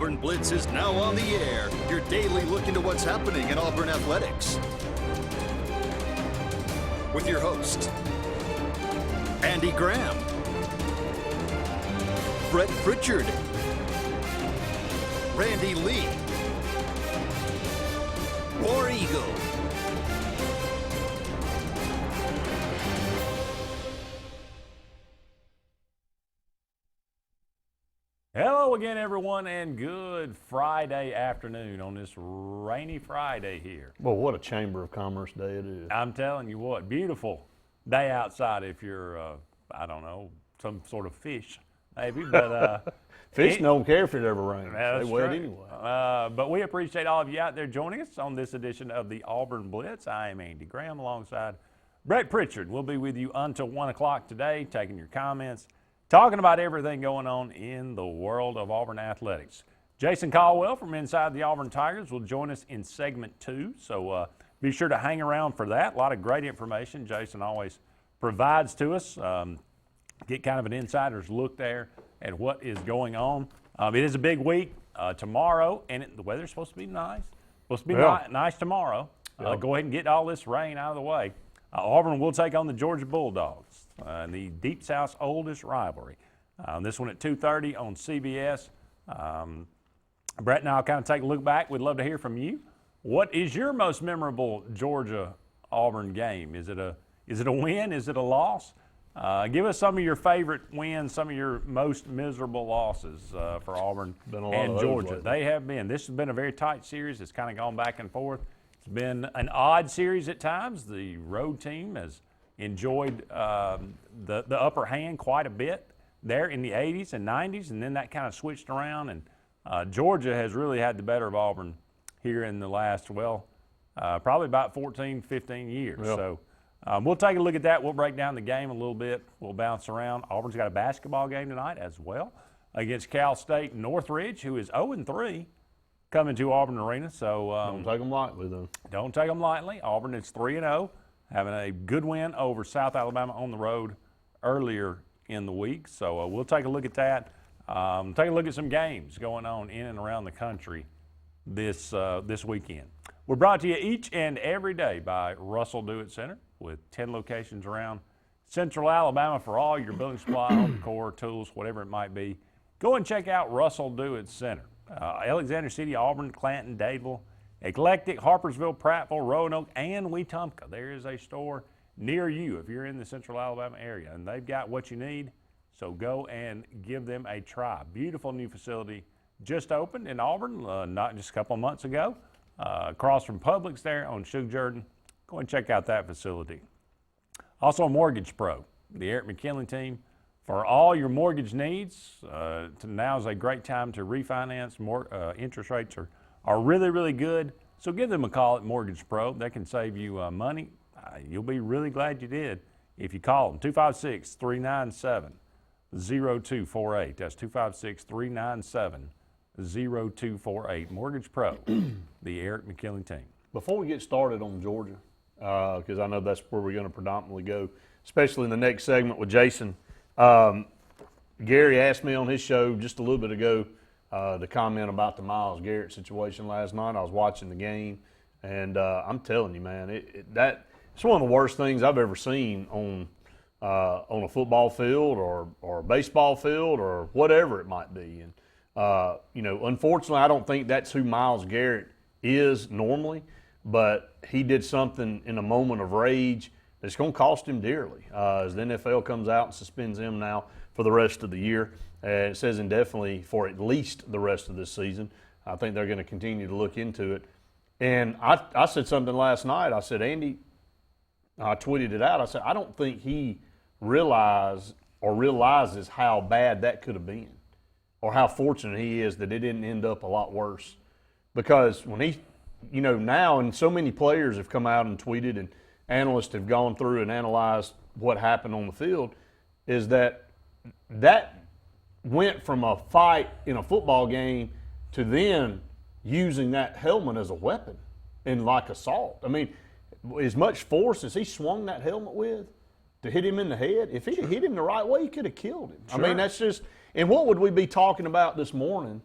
Auburn Blitz is now on the air. Your daily look into what's happening in Auburn athletics. With your host, Andy Graham, Brett Pritchard, Randy Lee, War Eagle. Hello again, everyone, and good Friday afternoon on this rainy Friday here. Well, what a Chamber of Commerce day it is. I'm telling you what, beautiful day outside if you're, I don't know, some sort of fish, maybe. But Fish don't care if it ever rains. That's They wet true. anyway. But we appreciate all of you out there joining us on this edition of the Auburn Blitz. I am Andy Graham alongside Brett Pritchard. We'll be with you until 1 o'clock today, taking your comments, talking about everything going on in the world of Auburn athletics. Jason Caldwell from Inside the Auburn Tigers will join us in segment 2, so be sure to hang around for that. A lot of great information Jason always provides to us. Get kind of an insider's look there at what is going on. It is a big week tomorrow, and the weather's supposed to be nice. Supposed to be nice tomorrow. Go ahead and get all this rain out of the way. Auburn will take on the Georgia Bulldogs. The Deep South's oldest rivalry. This one at 2:30 on CBS. Brett and I will kind of take a look back. We'd love to hear from you. What is your most memorable Georgia-Auburn game? Is it a win? Is it a loss? Give us some of your favorite wins, some of your most miserable losses for Auburn and Georgia. They have been. This has been a very tight series. It's kind of gone back and forth. It's been an odd series at times. The road team has enjoyed the upper hand quite a bit there in the 80s and 90s, and then that kind of switched around, and Georgia has really had the better of Auburn here in the last, probably about 14, 15 years. Yep. So we'll take a look at that. We'll break down the game a little bit. We'll bounce around. Auburn's got a basketball game tonight as well against Cal State Northridge, who is 0-3 coming to Auburn Arena. So Don't take them lightly, though. Don't take them lightly. Auburn is 3-0. Having a good win over South Alabama on the road earlier in the week. So we'll take a look at that. Take a look at some games going on in and around the country this weekend. We're brought to you each and every day by Russell Do-It Center with 10 locations around Central Alabama for all your building supply, home decor, tools, whatever it might be. Go and check out Russell Do-It Center. Alexander City, Auburn, Clanton, Dadeville, Eclectic, Harpersville, Prattville, Roanoke, and Wetumpka. There is a store near you if you're in the Central Alabama area, and they've got what you need, so go and give them a try. Beautiful new facility just opened in Auburn, not just a couple of months ago, across from Publix there on Shug Jordan. Go and check out that facility. Also, Mortgage Pro, the Eric McKinley team. For all your mortgage needs, now is a great time to refinance. Interest rates are really, really good. So give them a call at Mortgage Pro. They can save you money. You'll be really glad you did if you call them. 256-397-0248. That's 256-397-0248. Mortgage Pro, the Eric McKinley team. Before we get started on Georgia, because I know that's where we're going to predominantly go, especially in the next segment with Jason, Gary asked me on his show just a little bit ago to comment about the Myles Garrett situation last night. I was watching the game, and I'm telling you, man, it's one of the worst things I've ever seen on a football field or a baseball field or whatever it might be. And unfortunately, I don't think that's who Myles Garrett is normally, but he did something in a moment of rage that's going to cost him dearly as the NFL comes out and suspends him now for the rest of the year. It says indefinitely for at least the rest of this season. I think they're going to continue to look into it. And I said something last night. I said, Andy, I tweeted it out. I said, I don't think he realizes how bad that could have been or how fortunate he is that it didn't end up a lot worse. Because when he, now, and so many players have come out and tweeted and analysts have gone through and analyzed what happened on the field, is that went from a fight in a football game to then using that helmet as a weapon in like assault. I mean, as much force as he swung that helmet with to hit him in the head, if he'd hit him the right way, he could have killed him. Sure. I mean, that's just – and what would we be talking about this morning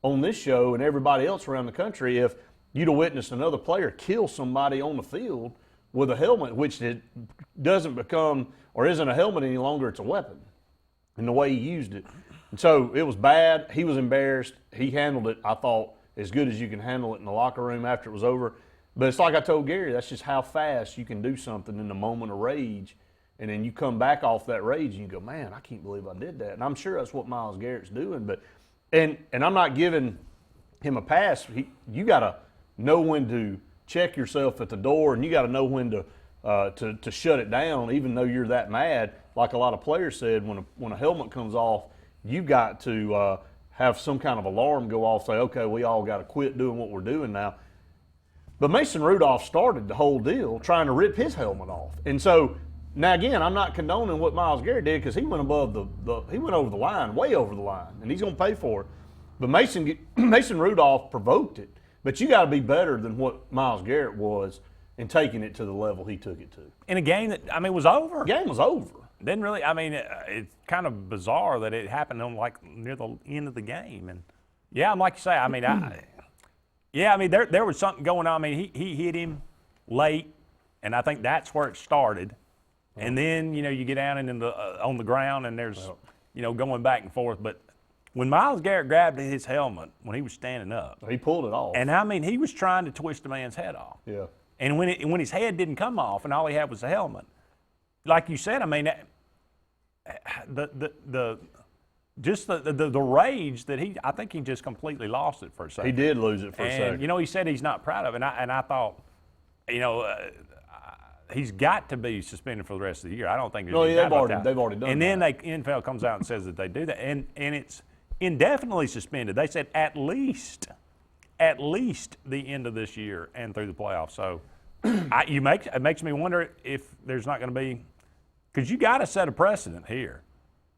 on this show and everybody else around the country if you'd have witnessed another player kill somebody on the field with a helmet, which it doesn't become or isn't a helmet any longer, it's a weapon, and the way he used it. And so it was bad. He was embarrassed. He handled it, I thought, as good as you can handle it in the locker room after it was over. But it's like I told Gary, that's just how fast you can do something in the moment of rage. And then you come back off that rage and you go, man, I can't believe I did that. And I'm sure that's what Myles Garrett's doing. But and I'm not giving him a pass. You got to know when to check yourself at the door, and you got to know when to shut it down, even though you're that mad. Like a lot of players said, when a helmet comes off, you've got to have some kind of alarm go off, say, okay, we all got to quit doing what we're doing now. But Mason Rudolph started the whole deal trying to rip his helmet off. And so, now again, I'm not condoning what Myles Garrett did because he went above he went over the line, way over the line, and he's going to pay for it. But Mason Rudolph provoked it. But you got to be better than what Myles Garrett was in taking it to the level he took it to. In a game that, was over. The game was over. Didn't really, it's kind of bizarre that it happened on near the end of the game. And yeah, like you say, there was something going on. He hit him late, and I think that's where it started. And then, you get down and on the ground and there's, going back and forth. But when Myles Garrett grabbed his helmet when he was standing up. He pulled it off. And, he was trying to twist the man's head off. Yeah. And when his head didn't come off and all he had was the helmet, like you said, the rage that I think he just completely lost it for a second. He did lose it for a second. He said he's not proud of it. And I thought, he's got to be suspended for the rest of the year. I don't think there's any doubt about that. They've already done and that. And then NFL comes out and says that they do that. And it's indefinitely suspended. They said at least the end of this year and through the playoffs. So it makes me wonder if there's not going to be – because you got to set a precedent here.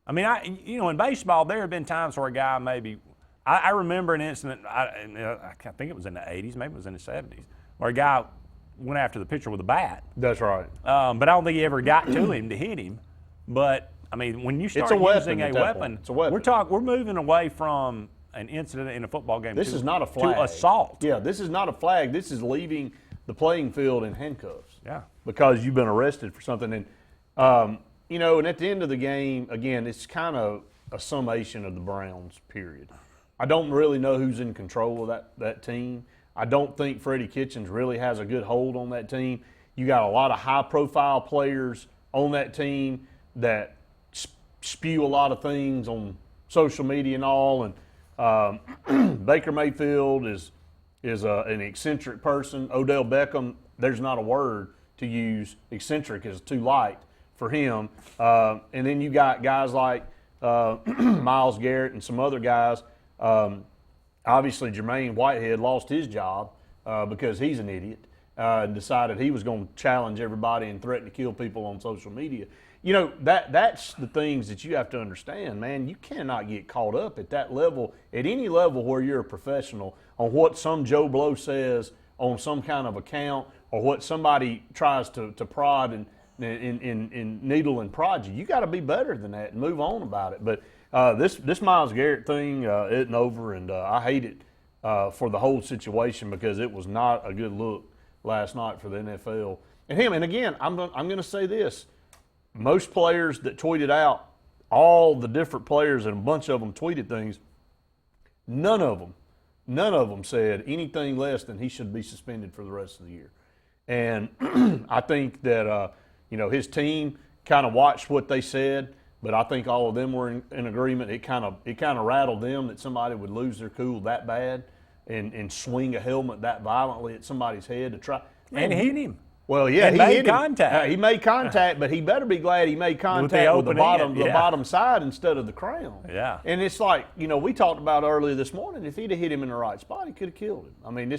In baseball, there have been times where a guy maybe – I remember an incident, I think it was in the 80s, maybe it was in the 70s, where a guy – went after the pitcher with a bat. That's right. But I don't think he ever got to him to hit him. But when you start using a weapon, it's a weapon. We're moving away from an incident in a football game. This is not a flag. To assault. Yeah, this is not a flag. This is leaving the playing field in handcuffs. Yeah. Because you've been arrested for something. And and at the end of the game, again, it's kind of a summation of the Browns. Period. I don't really know who's in control of that team. I don't think Freddie Kitchens really has a good hold on that team. You got a lot of high-profile players on that team that spew a lot of things on social media and all. And Baker Mayfield is an eccentric person. Odell Beckham, there's not a word to use. Eccentric is too light for him. And then you got guys like Myles Garrett and some other guys. Obviously, Jermaine Whitehead lost his job because he's an idiot and decided he was going to challenge everybody and threaten to kill people on social media. That's the things that you have to understand, man. You cannot get caught up at that level, at any level where you're a professional, on what some Joe Blow says on some kind of account or what somebody tries to prod and needle and prod you. You got to be better than that and move on about it. But this Myles Garrett thing isn't over, and I hate it for the whole situation because it was not a good look last night for the NFL. And him, and again, I'm going to say this. Most players that tweeted out, all the different players, and a bunch of them tweeted things, none of them said anything less than he should be suspended for the rest of the year. And I think that, his team kind of watched what they said. But I think all of them were in agreement. It kind of rattled them that somebody would lose their cool that bad and swing a helmet that violently at somebody's head to try. And hit him. Well, yeah, he made contact. He made contact, but he better be glad he made contact with the bottom side instead of the crown. Yeah. And it's like, we talked about earlier this morning, if he'd have hit him in the right spot, he could have killed him.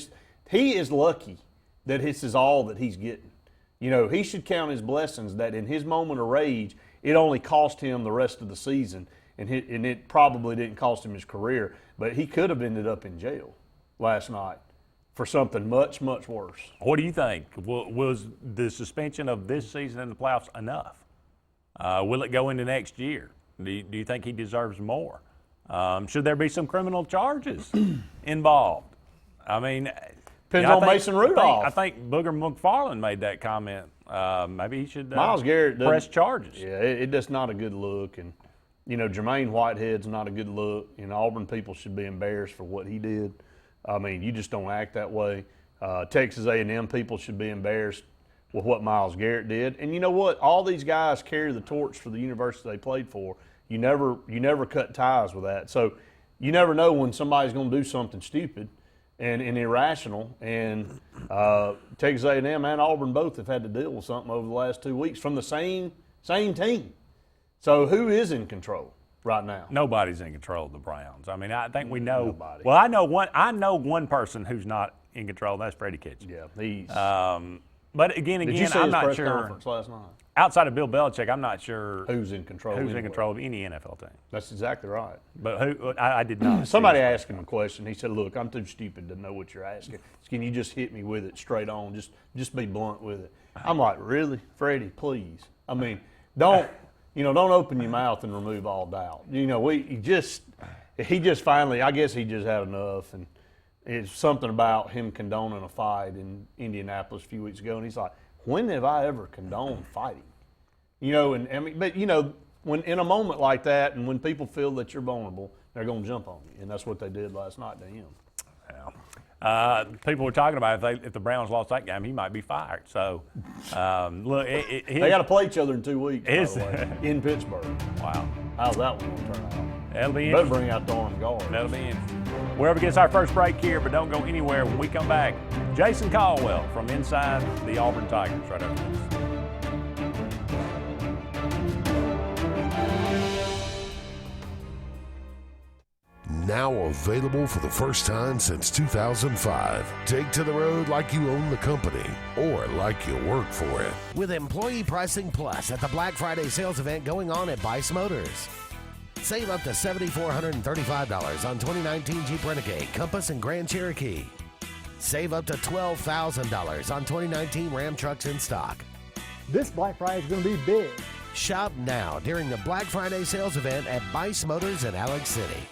He is lucky that this is all that he's getting. He should count his blessings that in his moment of rage, it only cost him the rest of the season, and it probably didn't cost him his career. But he could have ended up in jail last night for something much, much worse. What do you think? Was the suspension of this season in the playoffs enough? Will it go into next year? Do you think he deserves more? Should there be some criminal charges involved? I mean, Depends on Mason Rudolph. I think Booger McFarland made that comment. Maybe he should Miles Garrett press charges. Yeah, it's just not a good look. And, Jermaine Whitehead's not a good look. Auburn people should be embarrassed for what he did. I mean, you just don't act that way. Texas A&M people should be embarrassed with what Miles Garrett did. And you know what? All these guys carry the torch for the university they played for. You never cut ties with that. So you never know when somebody's going to do something stupid and irrational. And Texas A&M and Auburn both have had to deal with something over the last 2 weeks from the same team. So who is in control right now? Nobody's in control of the Browns. I mean, I think we know. Nobody. Well, I know one person who's not in control. And that's Freddie Kitchens. Yeah, he's. But again, Did you see I'm his not press sure. conference last night? Outside of Bill Belichick, I'm not sure Who's in control? who's in anywhere. control of any NFL team. That's exactly right. But who? I did not. Somebody asked him a question. He said, "Look, I'm too stupid to know what you're asking. Can you just hit me with it straight on? Just be blunt with it." I'm like, "Really, Freddie? Please. I mean, don't open your mouth and remove all doubt. He just finally. I guess he just had enough, and it's something about him condoning a fight in Indianapolis a few weeks ago, and he's like, when have I ever condoned fighting? When in a moment like that, and when people feel that you're vulnerable, they're going to jump on you, and that's what they did last night to him. Yeah. People were talking about if the Browns lost that game, he might be fired. So, look, they got to play each other in 2 weeks, by the way, in Pittsburgh. Wow. How's that one going to turn out? That'll be Better interesting. bring out the armed guard. That'll be interesting. Wherever gets our first break here, but don't go anywhere. When we come back, Jason Caldwell from inside the Auburn Tigers right after this. Now available for the first time since 2005. Take to the road like you own the company or like you work for it. With Employee Pricing Plus at the Black Friday sales event going on at Bice Motors. Save up to $7,435 on 2019 Jeep Renegade, Compass, and Grand Cherokee. Save up to $12,000 on 2019 Ram trucks in stock. This Black Friday is going to be big. Shop now during the Black Friday sales event at Bice Motors in Alex City.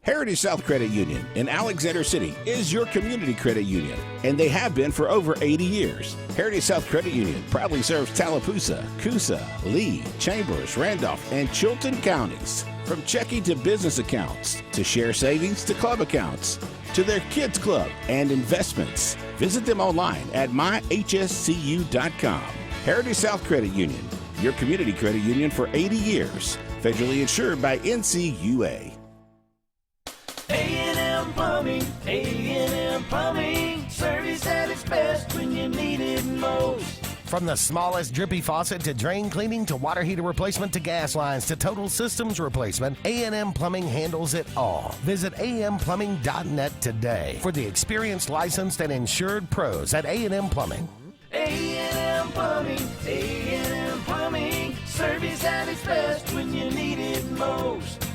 Heritage South Credit Union in Alexander City is your community credit union, and they have been for over 80 years. Heritage South Credit Union proudly serves Tallapoosa, Coosa, Lee, Chambers, Randolph, and Chilton counties. From checking to business accounts, to share savings to club accounts, to their kids club and investments. Visit them online at myhscu.com. Heritage South Credit Union, your community credit union for 80 years. Federally insured by NCUA. A&M Plumbing, A&M Plumbing, service at its best when you need it most. From the smallest drippy faucet to drain cleaning to water heater replacement to gas lines to total systems replacement, A&M Plumbing handles it all. Visit amplumbing.net today for the experienced, licensed, and insured pros at A&M Plumbing. A&M Plumbing, A&M Plumbing, service at its best when you need it most.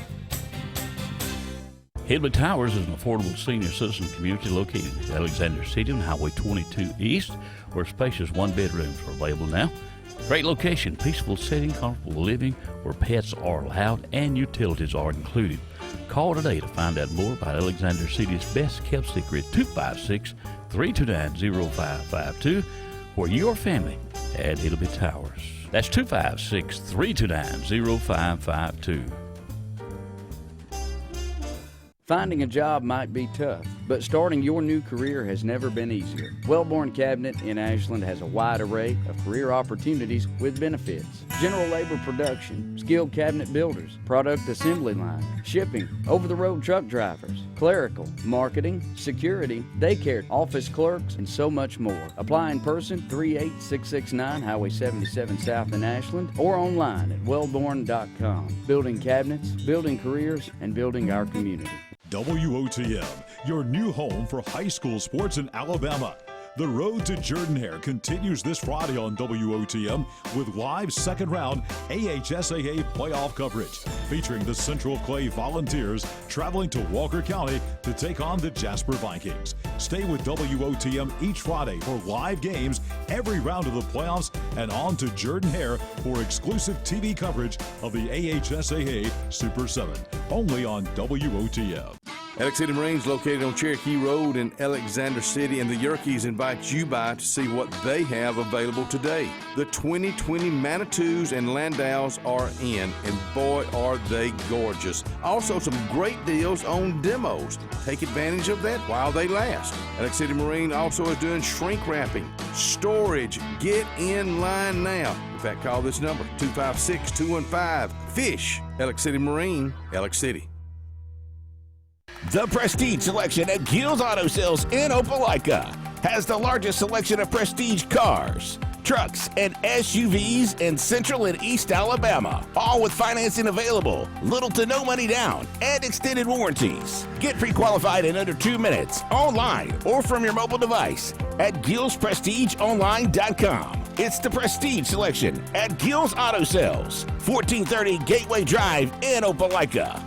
Hidley Towers is an affordable senior citizen community located in Alexander City on Highway 22 East, where spacious one-bedrooms are available now. Great location, peaceful setting, comfortable living, where pets are allowed and utilities are included. Call today to find out more about Alexander City's best-kept secret, 256-329-0552, for your family at Hidley Towers. That's 256-329-0552. Finding a job might be tough, but starting your new career has never been easier. Wellborn Cabinet in Ashland has a wide array of career opportunities with benefits. General labor production, skilled cabinet builders, product assembly line, shipping, over-the-road truck drivers, clerical, marketing, security, daycare, office clerks, and so much more. Apply in person, 38669 Highway 77 South in Ashland, or online at wellborn.com. Building cabinets, building careers, and building our community. WOTM, your new home for high school sports in Alabama. The road to Jordan-Hare continues this Friday on WOTM with live second-round AHSAA playoff coverage featuring the Central Clay Volunteers traveling to Walker County to take on the Jasper Vikings. Stay with WOTM each Friday for live games every round of the playoffs and on to Jordan-Hare for exclusive TV coverage of the AHSAA Super 7. only on WOTM. Alex City Marines, located on Cherokee Road in Alexander City, and the Yerkes invite you by to see what they have available today. The 2020 Manitous and Landaus are in, and boy, are they gorgeous. Also, some great deals on demos. Take advantage of that while they last. Alex City Marine also is doing shrink wrapping, storage. Get in line now. In fact, call this number, 256-215-FISH. Alex City Marine, Alex City. The Prestige Selection at Gill's Auto Sales in Opelika has the largest selection of prestige cars, trucks, and SUVs in Central and East Alabama, all with financing available, little to no money down, and extended warranties. Get pre-qualified in under 2 minutes, online or from your mobile device at GillsPrestigeOnline.com. It's the Prestige Selection at Gill's Auto Sales, 1430 Gateway Drive in Opelika.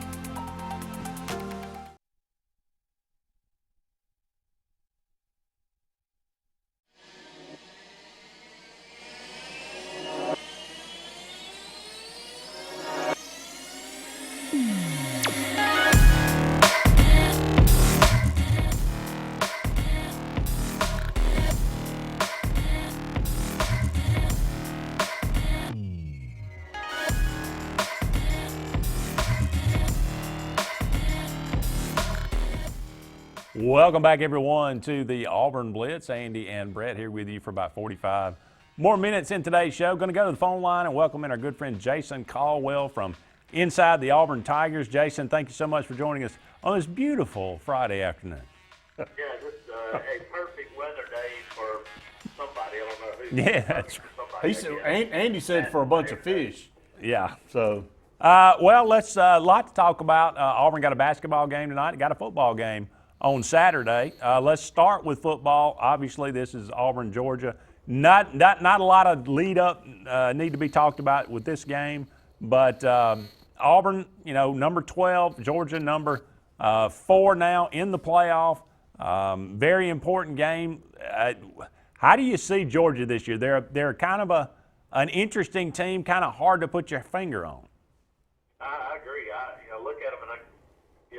Welcome back, everyone, to the Auburn Blitz. Andy and Brett here with you for about 45 more minutes in today's show. Going to go to the phone line and welcome in our good friend Jason Caldwell from inside the Auburn Tigers. Jason, thank you so much for joining us on this beautiful Friday afternoon. Yeah, just a perfect weather day for somebody. I don't know who. Yeah, that's right. He said, Andy said for a bunch of fish. Yeah. So. Well, let's a lot to talk about. Auburn got a basketball game tonight. Got a football game on Saturday. Let's start with football. Obviously, this is Auburn, Georgia. Not a lot of lead up need to be talked about with this game, but Auburn, number 12, Georgia number 4 now in the playoff. Very important game. How do you see Georgia this year? They're kind of an interesting team, kind of hard to put your finger on. I agree. I look at them and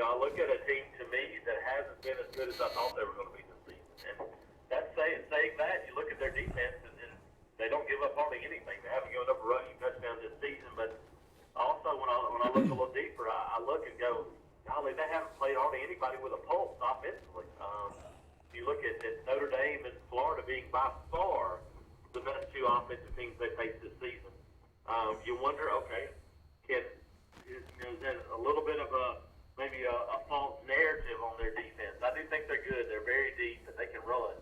I look at a team to me that hasn't been as good as I thought they were going to be this season. And that's saying that. You look at their defense and they don't give up hardly anything. They haven't given up a rushing touchdown this season. But also when I look a little deeper, I look and go, golly, they haven't played hardly anybody with a pulse offensively. You look at Notre Dame and Florida being by far the best two offensive teams they faced this season. You wonder, okay, is that a little bit of maybe a false narrative on their defense? I do think they're good. They're very deep and they can run.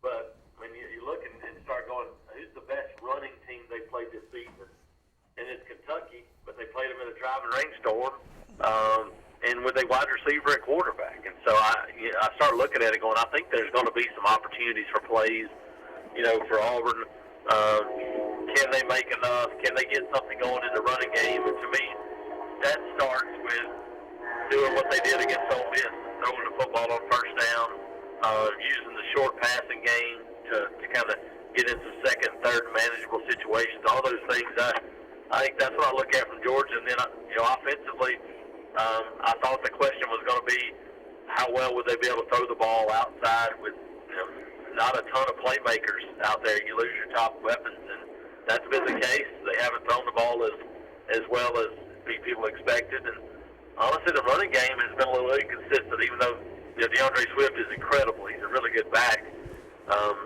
But when you look and start going, who's the best running team they played this season? And it's Kentucky, but they played them in a driving rainstorm and with a wide receiver at quarterback. And so I start looking at it going, I think there's going to be some opportunities for plays, for Auburn. Can they make enough? Can they get something going in the running game? And to me, that starts with doing what they did against Ole Miss, throwing the football on first down, using the short passing game to kind of get in some second, third manageable situations. All those things, I think that's what I look at from Georgia. And then, offensively, I thought the question was going to be how well would they be able to throw the ball outside with not a ton of playmakers out there. You lose your top weapons, and that's been the case. They haven't thrown the ball as well as people expected. And honestly, the running game has been a little inconsistent, even though DeAndre Swift is incredible. He's a really good back. I'm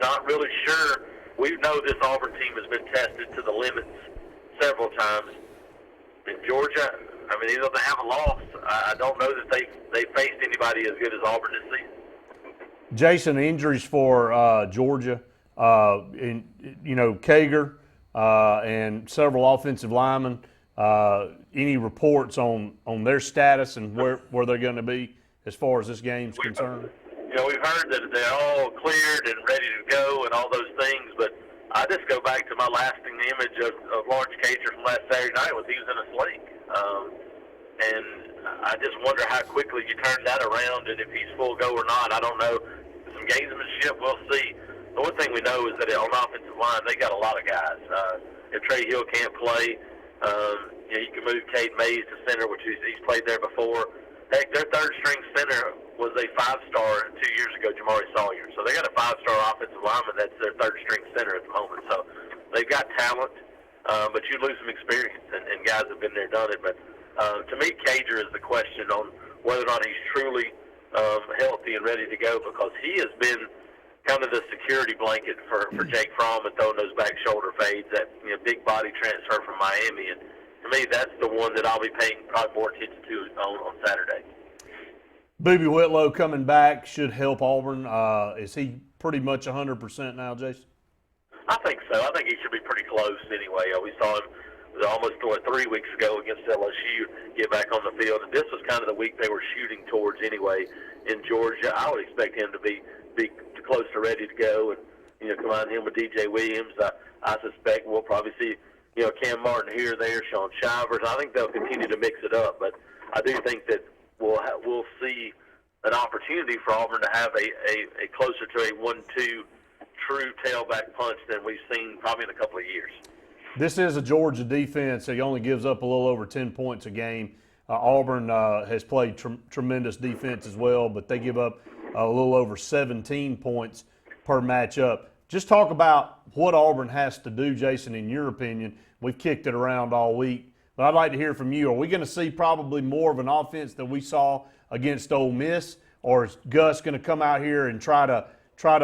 not really sure. We know this Auburn team has been tested to the limits several times. In Georgia, even though they haven't lost, I don't know that they faced anybody as good as Auburn this season. Jason, injuries for Georgia, Kager and several offensive linemen. Any reports on their status and where they're going to be as far as this game's concerned? We've heard that they're all cleared and ready to go and all those things, but I just go back to my lasting image of Lawrence Cager from last Saturday night was he was in a sling. And I just wonder how quickly you turn that around and if he's full go or not. I don't know. Some gamesmanship, we'll see. The one thing we know is that on the offensive line, they got a lot of guys. If Trey Hill can't play, you can move Cade Mays to center, which he's played there before. Heck, their third-string center was a 5-star 2 years ago, Jamari Sawyer. So they got a 5-star offensive lineman that's their third-string center at the moment. So they've got talent, but you lose some experience, and guys have been there, done it. But to me, Cager is the question on whether or not he's truly healthy and ready to go, because he has been kind of the security blanket for Jake Fromm and throwing those back shoulder fades, that big body transfer from Miami. And to me, that's the one that I'll be paying probably more attention to on Saturday. Boobie Whitlow coming back should help Auburn. Is he pretty much 100% now, Jason? I think so. I think he should be pretty close anyway. We saw him almost 3 weeks ago against LSU get back on the field, and this was kind of the week they were shooting towards anyway in Georgia. I would expect him to be close to ready to go, and combine him with DJ Williams. I suspect we'll probably see Cam Martin here or there, Sean Shivers. I think they'll continue to mix it up, but I do think that we'll see an opportunity for Auburn to have a closer to a 1-2 true tailback punch than we've seen probably in a couple of years. This is a Georgia defense that only gives up a little over 10 points a game. Auburn has played tremendous defense as well, but they give up a little over 17 points per matchup. Just talk about what Auburn has to do, Jason, in your opinion. We've kicked it around all week, but I'd like to hear from you. Are we going to see probably more of an offense than we saw against Ole Miss, or is Gus going to come out here and try to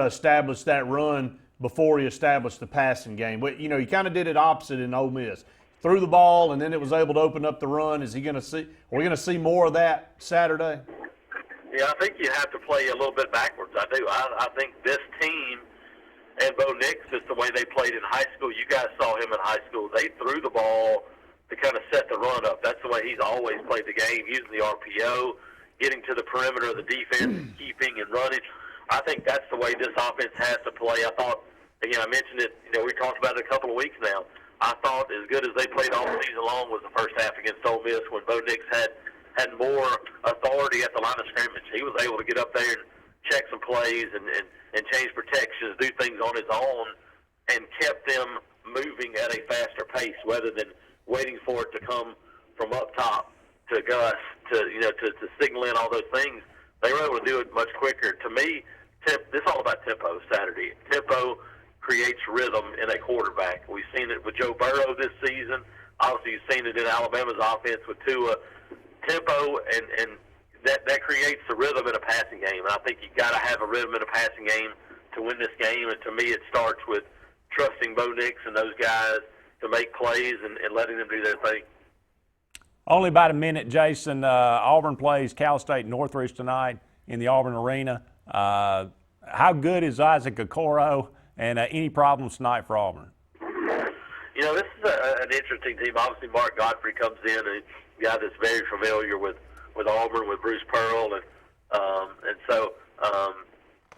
establish that run before he established the passing game? But, he kind of did it opposite in Ole Miss. Threw the ball, and then it was able to open up the run. Are we going to see more of that Saturday? Yeah, I think you have to play a little bit backwards. I do. I think this team and Bo Nix is the way they played in high school. You guys saw him in high school. They threw the ball to kind of set the run up. That's the way he's always played the game, using the RPO, getting to the perimeter of the defense, keeping and running. I think that's the way this offense has to play. I thought, again, I mentioned it, we talked about it a couple of weeks now. I thought as good as they played all season long was the first half against Ole Miss, when Bo Nix had more authority at the line of scrimmage. He was able to get up there and check some plays and change protections, do things on his own, and kept them moving at a faster pace rather than waiting for it to come from up top to Gus to signal in all those things. They were able to do it much quicker. To me, this is all about tempo Saturday. Tempo creates rhythm in a quarterback. We've seen it with Joe Burrow this season. Obviously, you've seen it in Alabama's offense with Tua. Tempo, and that creates the rhythm in a passing game. And I think you've got to have a rhythm in a passing game to win this game. And to me, it starts with trusting Bo Nix and those guys to make plays and letting them do their thing. Only about a minute, Jason. Auburn plays Cal State Northridge tonight in the Auburn Arena. How good is Isaac Okoro, and any problems tonight for Auburn? This is an interesting team. Obviously, Mark Godfrey comes in, a guy that's very familiar with Auburn, with Bruce Pearl, and so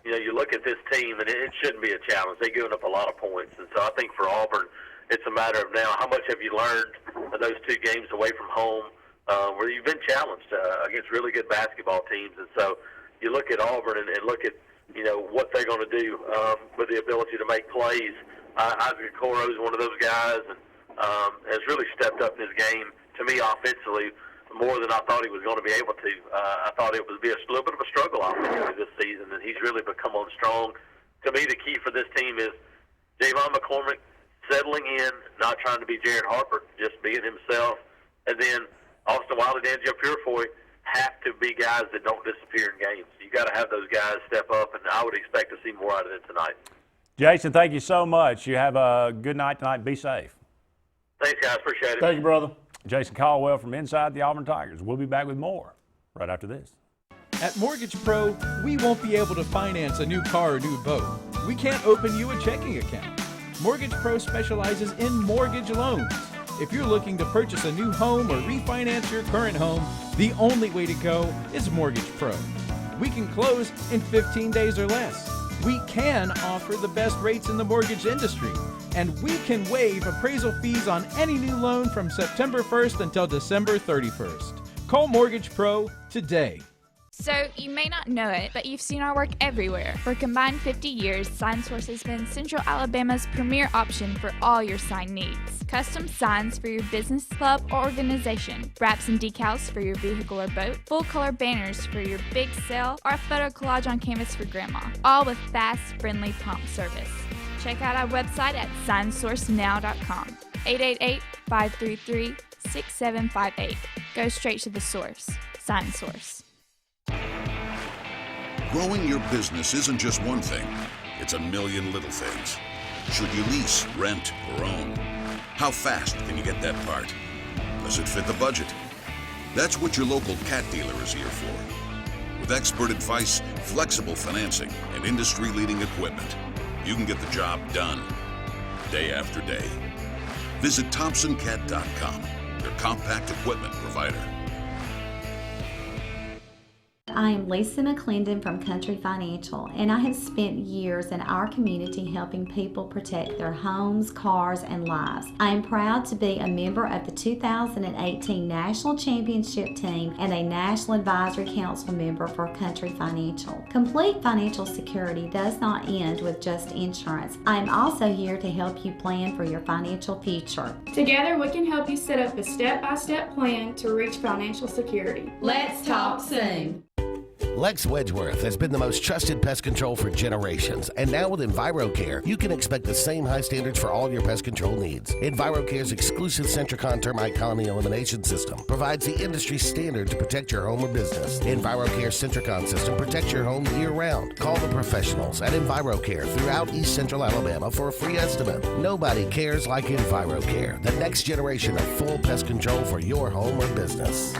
you look at this team, and it shouldn't be a challenge. They've given up a lot of points, and so I think for Auburn, it's a matter of now, how much have you learned of those 2 games away from home where you've been challenged against really good basketball teams. And so you look at Auburn and look at, what they're going to do with the ability to make plays. Isaac Okoro is one of those guys and has really stepped up in his game, to me, offensively, more than I thought he was going to be able to. I thought it would be a little bit of a struggle offensively this season, and he's really become on strong. To me, the key for this team is Javon McCormick settling in, not trying to be Jared Harper, just being himself. And then Austin Wiley and Angelo Purifoy have to be guys that don't disappear in games. You got to have those guys step up, and I would expect to see more out of them tonight. Jason, thank you so much. You have a good night tonight. Be safe. Thanks, guys. Appreciate it. Thank you, brother. Jason Caldwell from inside the Auburn Tigers. We'll be back with more right after this. At Mortgage Pro, we won't be able to finance a new car or new boat. We can't open you a checking account. Mortgage Pro specializes in mortgage loans. If you're looking to purchase a new home or refinance your current home, the only way to go is Mortgage Pro. We can close in 15 days or less. We can offer the best rates in the mortgage industry, and we can waive appraisal fees on any new loan from September 1st until December 31st. Call Mortgage Pro today. So, you may not know it, but you've seen our work everywhere. For a combined 50 years, SignSource has been Central Alabama's premier option for all your sign needs. Custom signs for your business, club, or organization. Wraps and decals for your vehicle or boat. Full-color banners for your big sale, or a photo collage on canvas for grandma. All with fast, friendly, prompt service. Check out our website at signsourcenow.com. 888-533-6758. Go straight to the source. SignSource. Growing your business isn't just one thing, it's a million little things. Should you lease, rent, or own? How fast can you get that part? Does it fit the budget? That's what your local cat dealer is here for. With expert advice, flexible financing, and industry-leading equipment, you can get the job done, day after day. Visit ThompsonCat.com, your compact equipment provider. I am Lisa McClendon from Country Financial, and I have spent years in our community helping people protect their homes, cars, and lives. I am proud to be a member of the 2018 National Championship Team and a National Advisory Council member for Country Financial. Complete financial security does not end with just insurance. I am also here to help you plan for your financial future. Together, we can help you set up a step-by-step plan to reach financial security. Let's talk soon. Lex Wedgeworth has been the most trusted pest control for generations, and now with EnviroCare, you can expect the same high standards for all your pest control needs. EnviroCare's exclusive Centricon termite colony elimination system provides the industry standard to protect your home or business. EnviroCare's Centricon system protects your home year-round. Call the professionals at EnviroCare throughout East Central Alabama for a free estimate. Nobody cares like EnviroCare, the next generation of full pest control for your home or business.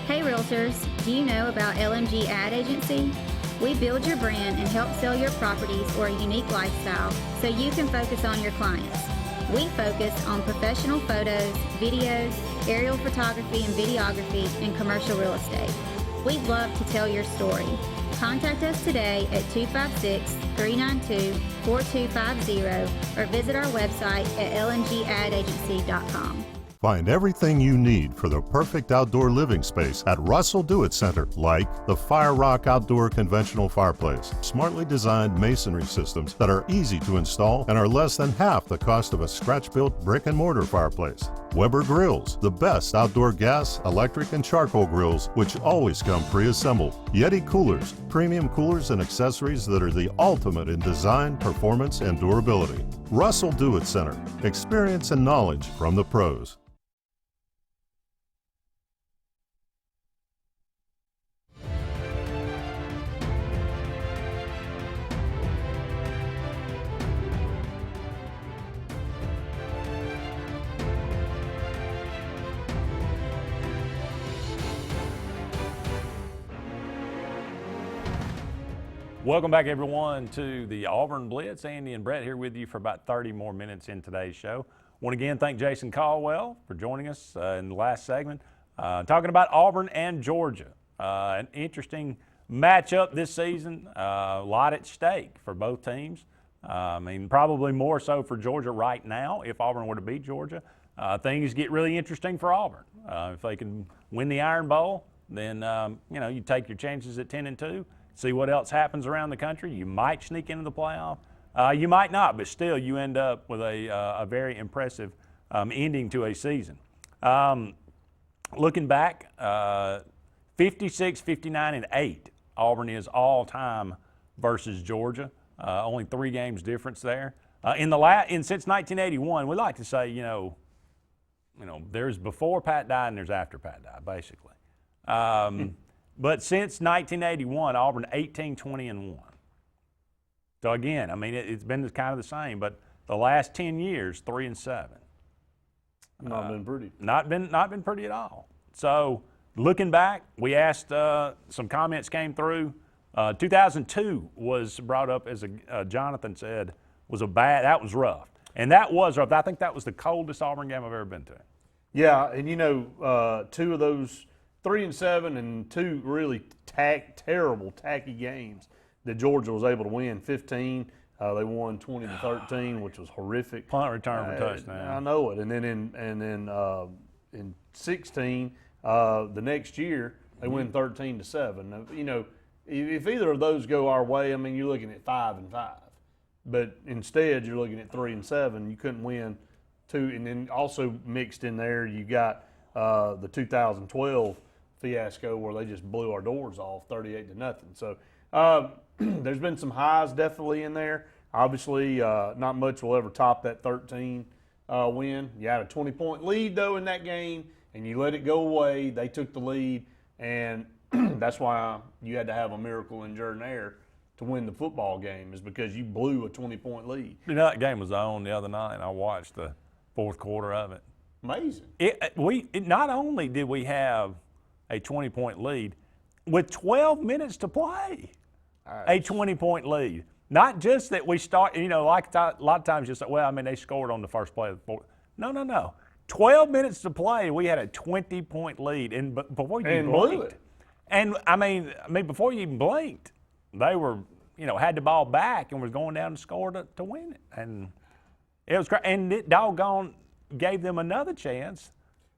Hey Realtors, do you know about LMG Ad Agency? We build your brand and help sell your properties or a unique lifestyle so you can focus on your clients. We focus on professional photos, videos, aerial photography and videography, and commercial real estate. We'd love to tell your story. Contact us today at 256-392-4250 or visit our website at lmgadagency.com. Find everything you need for the perfect outdoor living space at Russell Do-It Center, like the Fire Rock Outdoor Conventional Fireplace, smartly designed masonry systems that are easy to install and are less than half the cost of a scratch-built brick and mortar fireplace. Weber Grills, the best outdoor gas, electric, and charcoal grills, which always come pre-assembled. Yeti Coolers, premium coolers and accessories that are the ultimate in design, performance, and durability. Russell Do-It Center, experience and knowledge from the pros. Welcome back, everyone, to the Auburn Blitz. Andy and Brett here with you for about 30 more minutes in today's show. Want to again thank Jason Caldwell for joining us in the last segment, talking about Auburn and Georgia. An interesting matchup this season, a lot at stake for both teams. I mean, probably more so for Georgia right now. If Auburn were to beat Georgia, things get really interesting for Auburn. If they can win the Iron Bowl, then you take your chances at 10-2. See what else happens around the country. You might sneak into the playoff. You might not, but still you end up with a very impressive ending to a season. Looking back, 56, 59, and 8, Auburn is all-time versus Georgia. Only 3 games difference there. Since 1981, we like to say, there's before Pat died and there's after Pat died, basically. But since 1981, Auburn 18, 20, and 1. So again, I mean, it's been kind of the same, but the last 10 years, 3 and 7. Not been pretty. Not been pretty at all. So looking back, we asked, some comments came through. 2002 was brought up as Jonathan said, that was rough. And that was rough. I think that was the coldest Auburn game I've ever been to. Yeah, and 2 of those, 3 and 7 and 2 really terrible, tacky games that Georgia was able to win. 15, They won 20-13, which was horrific. Punt return for touchdown. I know it. And then in 16, the next year they win 13-7. Now, you know, if either of those go our way, I mean, you're looking at 5-5. But instead, you're looking at 3-7. You couldn't win two. And then also mixed in there, you got the 2012 fiasco where they just blew our doors off 38-0. So there's been some highs definitely in there. Obviously, not much will ever top that 13 win. You had a 20-point lead, though, in that game, and you let it go away. They took the lead, and that's why you had to have a miracle in Jordan-Hare to win the football game, is because you blew a 20-point lead. You know, that game was on the other night, and I watched the fourth quarter of it. Amazing. Not only did we have a 20-point lead, with 12 minutes to play, a 20-point lead. Not just that we start, you know, like a lot of times you say, well, I mean, they scored on the first play of the fourth. No. 12 minutes to play, we had a 20-point lead, and before you blinked. And I mean, before you even blinked, they were, you know, had the ball back and was going down and scored to win it. And it was great. And it doggone gave them another chance.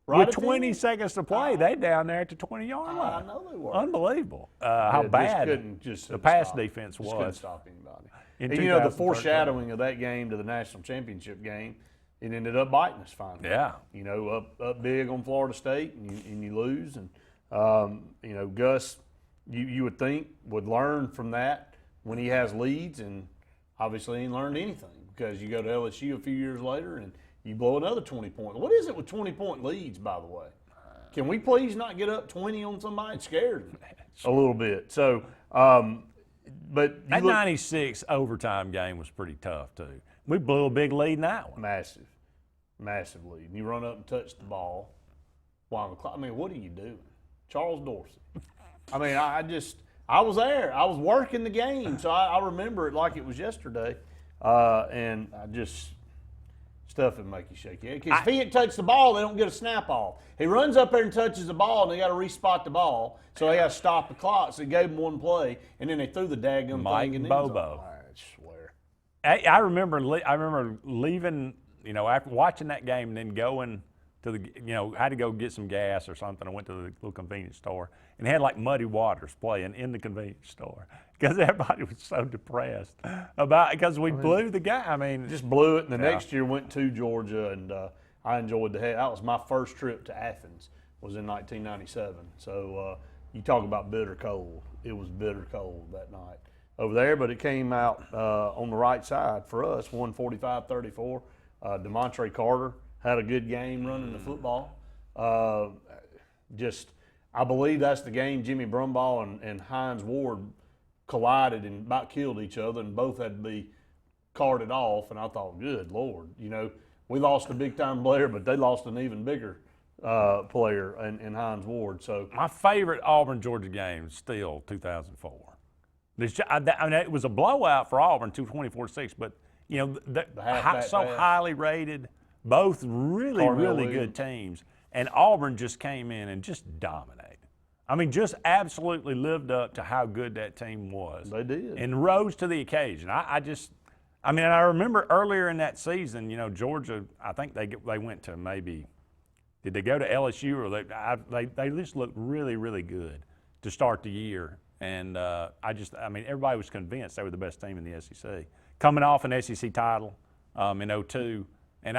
With 20 seconds to play, they down there at the 20-yard line. I know they were. Unbelievable how bad the pass defense was. Just couldn't stop anybody. And you know, the foreshadowing of that game to the national championship game, it ended up biting us finally. Yeah. You know, up big on Florida State, and you lose. And, you know, Gus, you would think, would learn from that when he has leads, and obviously he ain't learned anything, because you go to LSU a few years later and you blow another 20 points. What is it with 20-point leads, by the way? Can we please not get up 20 on somebody? It scared me a little bit. So, but that 96 overtime game was pretty tough, too. We blew a big lead in that one. Massive lead. And you run up and touch the ball while the clock. I mean, what are you doing? Charles Dorsey. I mean, I was there. I was working the game, so I remember it like it was yesterday. And I just... stuff would make you shake your head. Because if he hadn't touched the ball, they don't get a snap off. He runs up there and touches the ball, and they got to respot the ball, so they got to stop the clock. So he gave him one play, and then they threw the daggum thing in the end zone. I swear. I remember leaving, you know, after watching that game, and then going to the, you know, I had to go get some gas or something. I went to the little convenience store, and had like Muddy Waters playing in the convenience store, because everybody was so depressed because we blew the game. I mean, just blew it. And the next year went to Georgia, and I enjoyed the heck. That was my first trip to Athens. Was in 1997. So you talk about bitter cold. It was bitter cold that night over there, but it came out on the right side for us. 145-34. DeMontre Carter had a good game running the football. I believe that's the game Jimmy Brumbaugh and Hines Ward collided and about killed each other, and both had to be carted off. And I thought, good Lord, you know, we lost a big-time player, but they lost an even bigger player in Hines Ward. So my favorite Auburn-Georgia game is still 2004. I mean, it was a blowout for Auburn, 24-6, but, you know, so highly rated, both really good teams. And Auburn just came in and just dominated. I mean, just absolutely lived up to how good that team was. They did. And rose to the occasion. I remember earlier in that season, you know, Georgia, I think they went to maybe, did they go to LSU, or they just looked really good to start the year. And everybody was convinced they were the best team in the SEC. Coming off an SEC title in 2002. And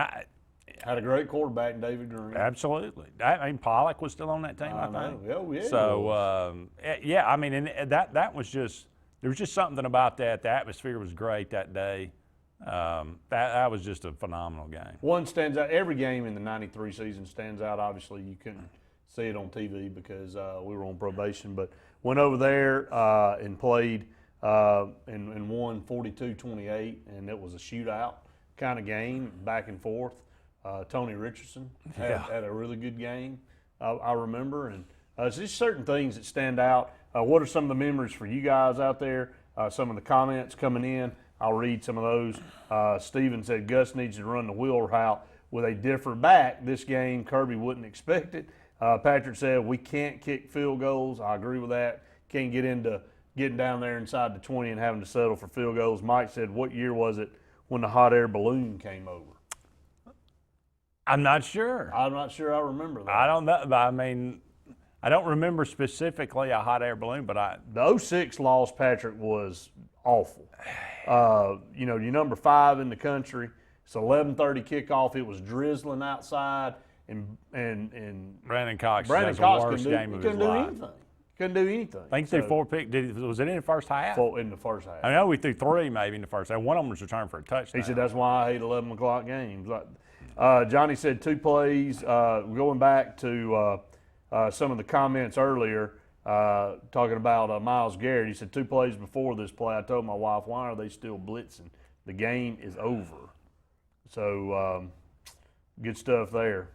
had a great quarterback, David Green. Absolutely. I mean, Pollock was still on that team, I think. Oh, yeah. So, yeah, I mean, and that was just, there was just something about that. The atmosphere was great that day. That was just a phenomenal game. One stands out. Every game in the 93 season stands out. Obviously, you couldn't see it on TV because we were on probation. But went over there and played and won 42-28, and it was a shootout kind of game, back and forth. Tony Richardson had a really good game, I remember. And it's just certain things that stand out. What are some of the memories for you guys out there? Some of the comments coming in, I'll read some of those. Steven said, Gus needs to run the wheel route with a different back. This game, Kirby wouldn't expect it. Patrick said, we can't kick field goals. I agree with that. Can't get into getting down there inside the 20 and having to settle for field goals. Mike said, what year was it when the hot air balloon came over? I'm not sure. I'm not sure I remember that. I don't know. I mean, I don't remember specifically a hot air balloon, but the 06 loss, Patrick, was awful. You know, you're number 5 in the country. It's 11:30 kickoff. It was drizzling outside, and Brandon Cox has the worst game of his life. Couldn't do anything. I think he threw 4 picks. Was it in the first half? 4 in the first half. I know we threw 3 maybe in the first half. One of them was returned for a touchdown. He said that's why I hate 11 o'clock games. Johnny said 2 plays. Going back to some of the comments earlier, talking about Miles Garrett, he said 2 plays before this play, I told my wife, why are they still blitzing? The game is over. So good stuff there.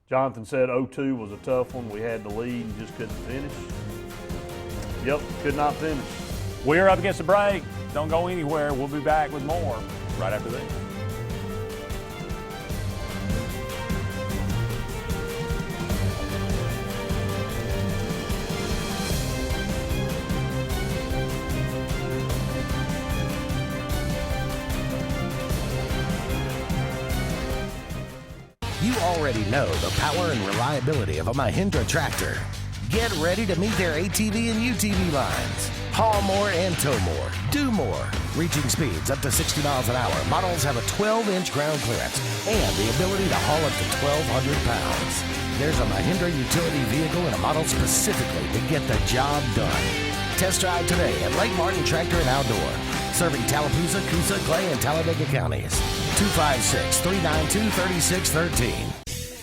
Jonathan said 0-2 was a tough one. We had the lead and just couldn't finish. Yep, could not finish. We're up against the break. Don't go anywhere. We'll be back with more right after this. You already know the power and reliability of a Mahindra tractor. Get ready to meet their ATV and UTV lines. Haul more and tow more. Do more. Reaching speeds up to 60 miles an hour. Models have a 12-inch ground clearance and the ability to haul up to 1,200 pounds. There's a Mahindra utility vehicle and a model specifically to get the job done. Test drive today at Lake Martin Tractor and Outdoor. Serving Tallapoosa, Coosa, Clay, and Talladega counties. 256-392-3613.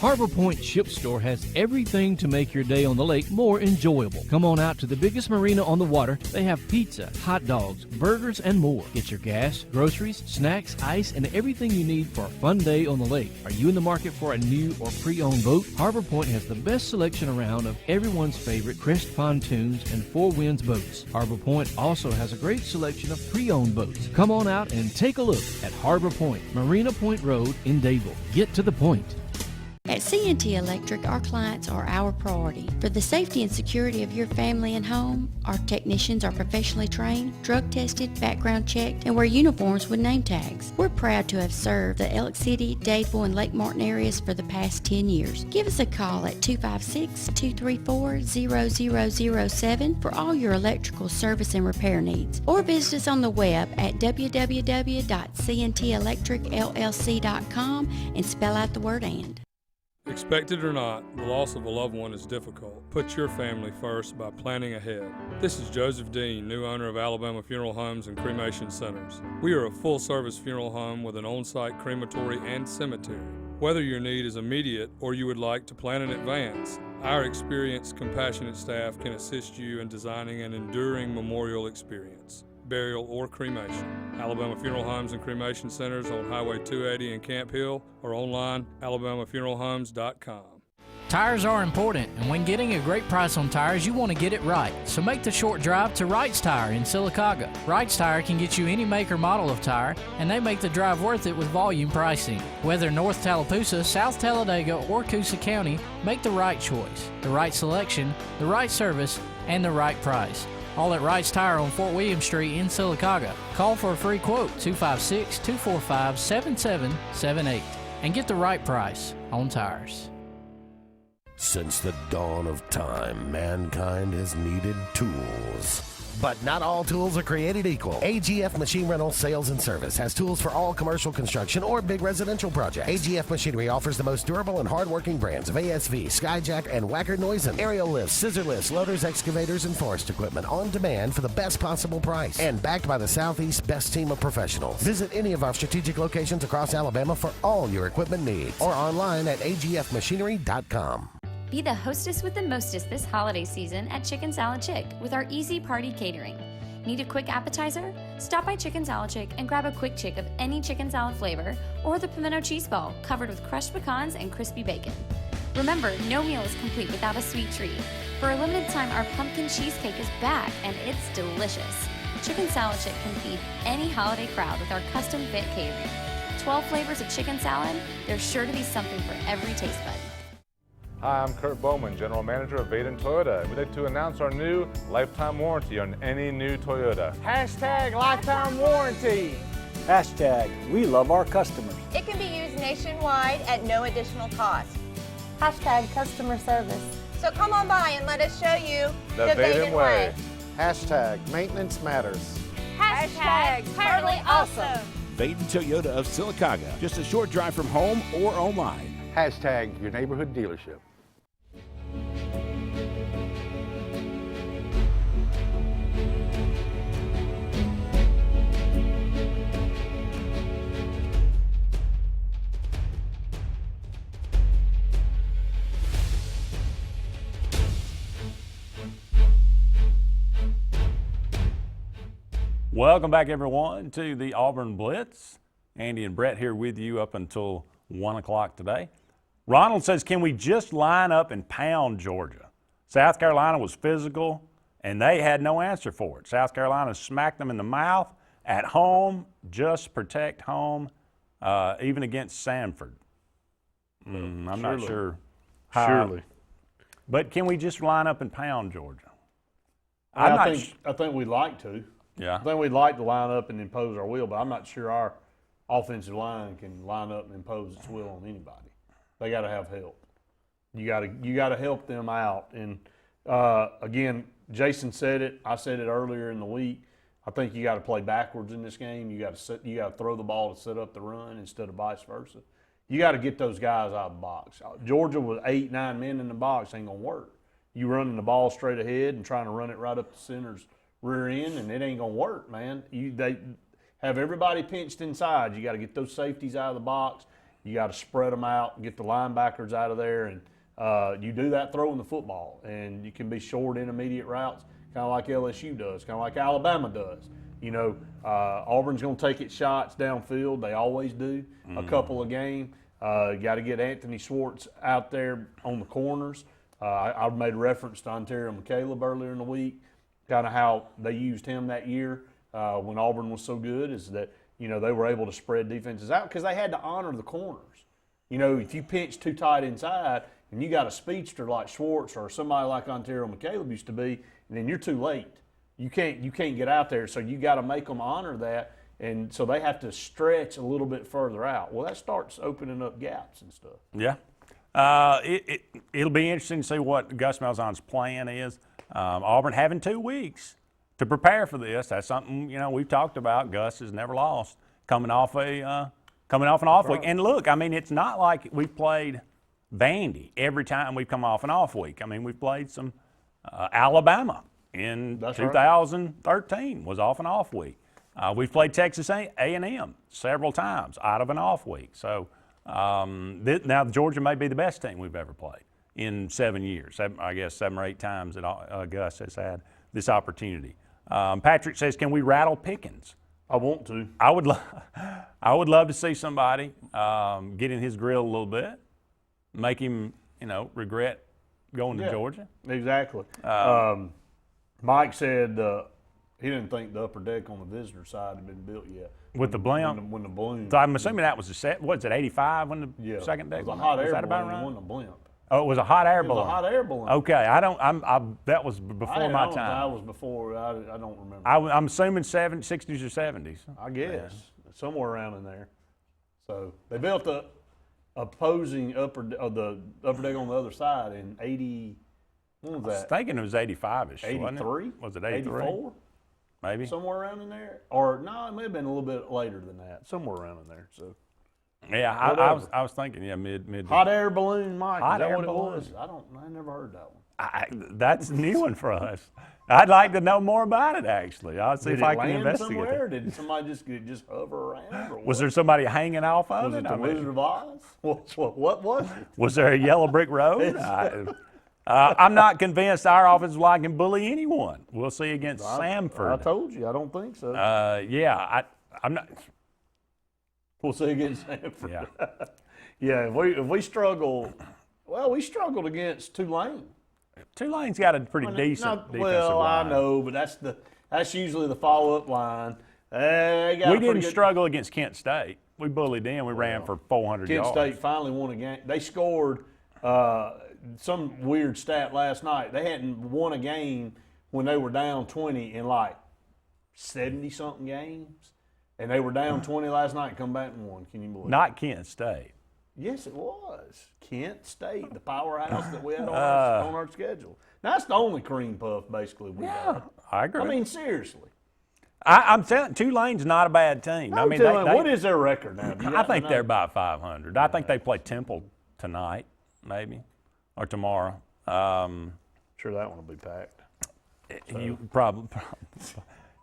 Harbor Point Ship Store has everything to make your day on the lake more enjoyable. Come on out to the biggest marina on the water. They have pizza, hot dogs, burgers, and more. Get your gas, groceries, snacks, ice, and everything you need for a fun day on the lake. Are you in the market for a new or pre-owned boat? Harbor Point has the best selection around of everyone's favorite Crest pontoons and Four Winds boats. Harbor Point also has a great selection of pre-owned boats. Come on out and take a look at Harbor Point, Marina Point Road in Dadeville. Get to the point. At C&T Electric, our clients are our priority. For the safety and security of your family and home, our technicians are professionally trained, drug tested, background checked, and wear uniforms with name tags. We're proud to have served the Elk City, Dadeville, and Lake Martin areas for the past 10 years. Give us a call at 256-234-0007 for all your electrical service and repair needs, or visit us on the web at www.cntelectricllc.com and spell out the word "and." Expect it or not, the loss of a loved one is difficult. Put your family first by planning ahead. This is Joseph Dean, new owner of Alabama Funeral Homes and Cremation Centers. We are a full-service funeral home with an on-site crematory and cemetery. Whether your need is immediate or you would like to plan in advance, our experienced, compassionate staff can assist you in designing an enduring memorial experience, burial, or cremation. Alabama Funeral Homes and Cremation Centers on Highway 280 in Camp Hill or online, alabamafuneralhomes.com. Tires are important, and when getting a great price on tires, you want to get it right. So make the short drive to Wright's Tire in Sylacauga. Wright's Tire can get you any make or model of tire, and they make the drive worth it with volume pricing. Whether North Tallapoosa, South Talladega, or Coosa County, make the right choice, the right selection, the right service, and the right price. All at Wright's Tire on Fort William Street in Sylacauga. Call for a free quote, 256-245-7778, and get the right price on tires. Since the dawn of time, mankind has needed tools. But not all tools are created equal. AGF Machine Rental Sales and Service has tools for all commercial construction or big residential projects. AGF Machinery offers the most durable and hardworking brands of ASV, Skyjack, and Wacker Neuson. Aerial lifts, scissor lifts, loaders, excavators, and forest equipment on demand for the best possible price. And backed by the Southeast's best team of professionals. Visit any of our strategic locations across Alabama for all your equipment needs. Or online at agfmachinery.com. Be the hostess with the mostest this holiday season at Chicken Salad Chick with our Easy Party Catering. Need a quick appetizer? Stop by Chicken Salad Chick and grab a quick chick of any chicken salad flavor or the pimento cheese ball covered with crushed pecans and crispy bacon. Remember, no meal is complete without a sweet treat. For a limited time, our pumpkin cheesecake is back and it's delicious. Chicken Salad Chick can feed any holiday crowd with our custom-fit catering. 12 flavors of chicken salad, there's sure to be something for every taste bud. Hi, I'm Kurt Bowman, General Manager of Vaden Toyota. We'd like to announce our new lifetime warranty on any new Toyota. Hashtag lifetime warranty. Hashtag we love our customers. It can be used nationwide at no additional cost. Hashtag customer service. So come on by and let us show you the Vaden way. Hashtag maintenance matters. Hashtag totally awesome. Vaden Toyota of Sylacauga, just a short drive from home or online. Hashtag your neighborhood dealership. Welcome back, everyone, to the Auburn Blitz. Andy and Brett here with you up until 1 o'clock today. Ronald says, can we just line up and pound Georgia? South Carolina was physical, and they had no answer for it. South Carolina smacked them in the mouth at home. Just protect home, even against Samford. I'm not sure how. Surely. But can we just line up and pound Georgia? I think we'd like to. Yeah. I think we'd like to line up and impose our will, but I'm not sure our offensive line can line up and impose its will on anybody. They got to have help. You got to help them out. And again, Jason said it. I said it earlier in the week. I think you got to play backwards in this game. You got to throw the ball to set up the run instead of vice versa. You got to get those guys out of the box. Georgia with 8, 9 men in the box ain't gonna work. You running the ball straight ahead and trying to run it right up the center's rear end, and it ain't gonna work, man. They have everybody pinched inside. You got to get those safeties out of the box. You got to spread them out, get the linebackers out of there, and you do that throwing the football. And you can be short intermediate routes, kind of like LSU does, kind of like Alabama does. You know, Auburn's gonna take its shots downfield. They always do. A couple a game. You got to get Anthony Schwartz out there on the corners. I made reference to Ontario McCaleb earlier in the week. Kind of how they used him that year when Auburn was so good is that, you know, they were able to spread defenses out because they had to honor the corners. You know, if you pinch too tight inside and you got a speedster like Schwartz or somebody like Ontario McCaleb used to be, and then you're too late. You can't get out there, so you got to make them honor that, and so they have to stretch a little bit further out. Well, that starts opening up gaps and stuff. Yeah. It'll be interesting to see what Gus Malzahn's plan is. Auburn having 2 weeks to prepare for this. That's something, you know, we've talked about. Gus has never lost coming off an off week. And look, I mean, it's not like we've played Vandy every time we've come off an off week. I mean, we've played some Alabama in 2013 was off an off week. We've played Texas A&M several times out of an off week. So now Georgia may be the best team we've ever played in 7 years. I guess 7 or 8 times that Gus has had this opportunity. Patrick says, can we rattle Pickens? I want to. I would love to see somebody get in his grill a little bit, make him, you know, regret going to Georgia. Exactly. Mike said he didn't think the upper deck on the visitor side had been built yet. With the blimp? When the balloon. So I'm assuming that was what's it, 85 when the second deck it was a hot air that about balloon, right? it wasn't a blimp. Oh, it was a hot air balloon. It was a hot air balloon. Okay, that was before my time. That was before. I don't remember. I'm assuming 60s or 70s. I guess somewhere around in there. So they built the opposing the upper deck on the other side in 80. When was that? I was thinking it was 85ish. 83. Was it 83? 84? Maybe. Somewhere around in there, or no, it may have been a little bit later than that. Somewhere around in there. So. Yeah, I was thinking, mid. Hot air balloon, Mike. Hot Is that air what balloon. it was? I never heard that one. That's a new one for us. I'd like to know more about it, actually. I'll see Did if I it can land investigate somewhere? it. Did somebody just hover around? Or Was there somebody hanging off of was it? it the Wizard of Oz? What was it? Was there a yellow brick road? I'm not convinced our offensive line can bully anyone. We'll see against Samford. I told you, I don't think so. I'm not. We'll see against Samford. Yeah. Yeah, if we struggle, well, we struggled against Tulane. Tulane's got a pretty decent defensive well, line. I know, but that's usually the follow-up line. We didn't struggle against Kent State. We bullied them. We ran for 400 yards. Kent State finally won a game. They scored some weird stat last night. They hadn't won a game when they were down 20 in like 70-something games. And they were down 20 last night and come back and won. Can you believe it? Not Kent State. Yes, it was. Kent State, the powerhouse that we had on our schedule. Now, that's the only cream puff, basically, we had. I agree. I mean, seriously. I'm telling Tulane's not a bad team. No, I mean, what is their record now? I think they're about 500. I think they play Temple tonight, maybe, or tomorrow. Sure, that one will be packed. You probably.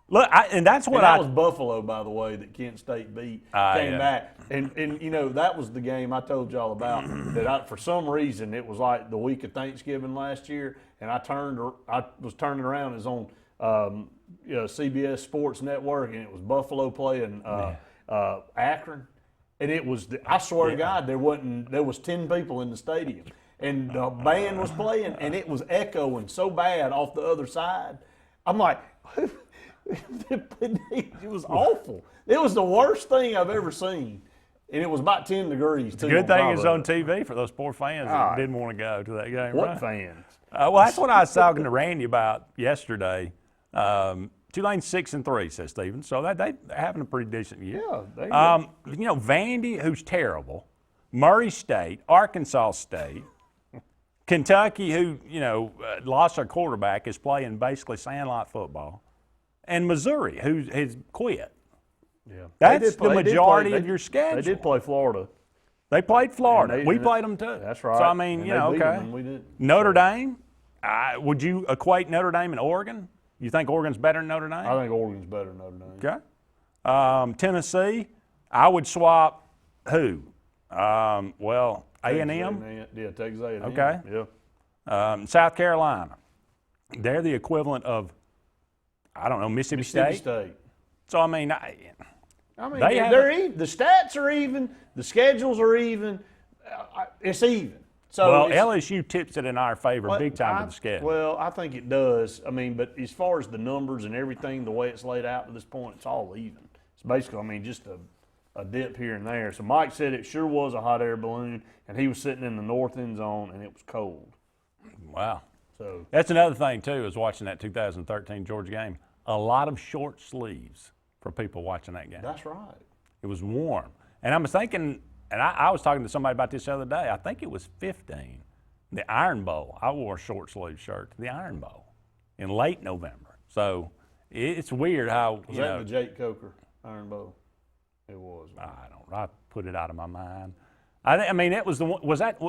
Look, and that's what that was Buffalo, by the way, that Kent State beat, came yeah. back. And, you know, that was the game I told y'all about, that for some reason, it was like the week of Thanksgiving last year, and I was turning around, it was on CBS Sports Network, and it was Buffalo playing Akron. And it was, I swear to God, there was 10 people in the stadium. And the band was playing, and it was echoing so bad off the other side. I'm like, it was awful. It was the worst thing I've ever seen. And it was about 10 degrees, too. Good thing it's on TV for those poor fans that didn't want to go to that game. What right? fans? Well, that's what I was talking to Randy about yesterday. Tulane's 6-3, says Stephen. So they're having a pretty decent year. Yeah. You know, Vandy, who's terrible, Murray State, Arkansas State, Kentucky, who, lost their quarterback, is playing basically sandlot football, and Missouri, who has quit. Yeah. That's the majority of your schedule. They did play Florida. They played Florida. We played them too. That's right. So, I mean, okay. We didn't. Notre Dame, would you equate Notre Dame and Oregon? You think Oregon's better than Notre Dame? I think Oregon's better than Notre Dame. Okay. Tennessee, I would swap who? A&M? Yeah, Texas A&M. Okay. Yeah. South Carolina, they're the equivalent of, I don't know, Mississippi State. So, I mean, they're even. The stats are even. The schedules are even. It's even. So LSU tips it in our favor big time with the schedule. Well, I think it does. I mean, but as far as the numbers and everything, the way it's laid out to this point, it's all even. It's basically, just a dip here and there. So Mike said it sure was a hot air balloon, and he was sitting in the north end zone, and it was cold. Wow. So that's another thing, too, is watching that 2013 Georgia game. A lot of short sleeves for people watching that game. That's right. It was warm. And I was thinking, and I was talking to somebody about this the other day, I think it was 15, the Iron Bowl. I wore a short sleeve shirt to the Iron Bowl in late November. So it's weird how, Was that the Jake Coker Iron Bowl? It was. I put it out of my mind. I mean, it was the one.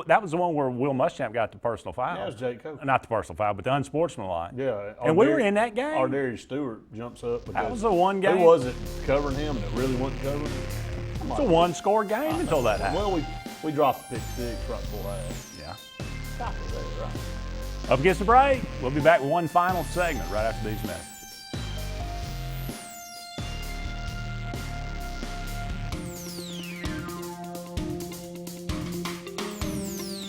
That was the one where Will Muschamp got the personal foul? Yeah, it was Jake Coker. Not the personal foul, but the unsportsmanlike. Yeah, and we were in that game. Ardarius Stewart jumps up. That was the one game. Who was it covering him that really wasn't covering him? It's a one-score game until that happened. Well, we dropped the pick six right before that. Yeah. Stop it there, right? Up against the break. We'll be back with one final segment right after these messages.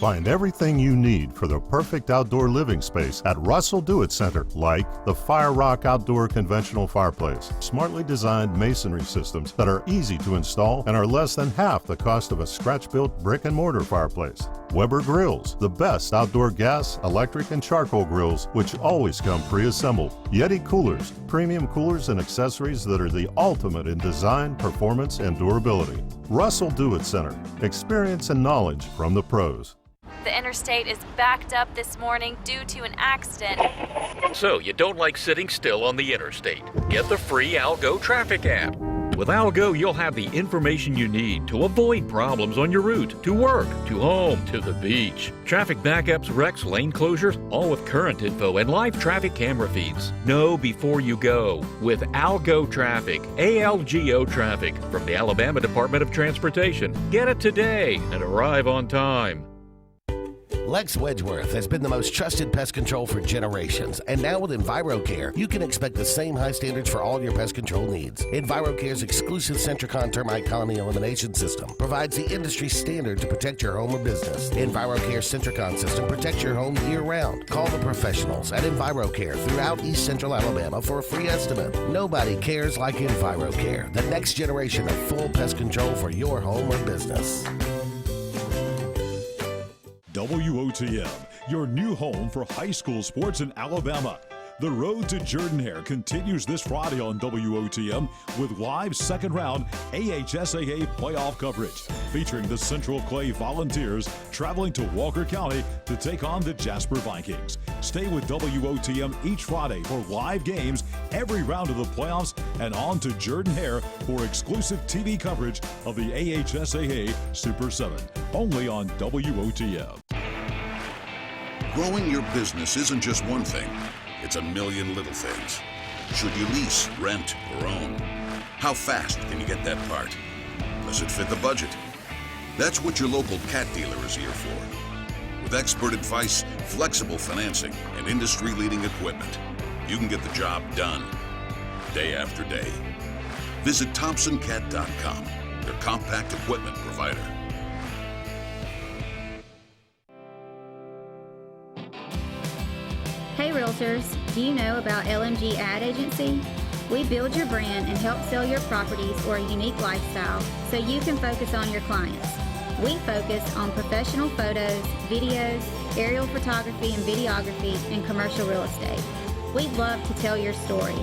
Find everything you need for the perfect outdoor living space at Russell Do-It Center, like the Fire Rock Outdoor Conventional Fireplace, smartly designed masonry systems that are easy to install and are less than half the cost of a scratch-built brick and mortar fireplace. Weber Grills, the best outdoor gas, electric, and charcoal grills, which always come pre-assembled. Yeti Coolers, premium coolers and accessories that are the ultimate in design, performance, and durability. Russell Do-It Center, experience and knowledge from the pros. The interstate is backed up this morning due to an accident. So you don't like sitting still on the interstate? Get the free Algo traffic app. With Algo, you'll have the information you need to avoid problems on your route, to work, to home, to the beach. Traffic backups, wrecks, lane closures, all with current info and live traffic camera feeds. Know before you go with Algo Traffic, ALGO Traffic from the Alabama Department of Transportation. Get it today and arrive on time. Lex Wedgeworth has been the most trusted pest control for generations, and now with EnviroCare, you can expect the same high standards for all your pest control needs. EnviroCare's exclusive Centricon termite colony elimination system provides the industry standard to protect your home or business. EnviroCare's Centricon system protects your home year-round. Call the professionals at EnviroCare throughout East Central Alabama for a free estimate. Nobody cares like EnviroCare, the next generation of full pest control for your home or business. WOTM your new home for high school sports in Alabama. The road to Jordan-Hare continues this Friday on WOTM with live second-round AHSAA playoff coverage featuring the Central Clay Volunteers traveling to Walker County to take on the Jasper Vikings. Stay with WOTM each Friday for live games every round of the playoffs and on to Jordan-Hare for exclusive TV coverage of the AHSAA Super 7, only on WOTM. Growing your business isn't just one thing. It's a million little things. Should you lease, rent, or own? How fast can you get that part? Does it fit the budget? That's what your local Cat dealer is here for. With expert advice, flexible financing, and industry-leading equipment, you can get the job done, day after day. Visit ThompsonCat.com, your compact equipment provider. Hey Realtors, do you know about LMG Ad Agency? We build your brand and help sell your properties or a unique lifestyle so you can focus on your clients. We focus on professional photos, videos, aerial photography and videography, and commercial real estate. We'd love to tell your story.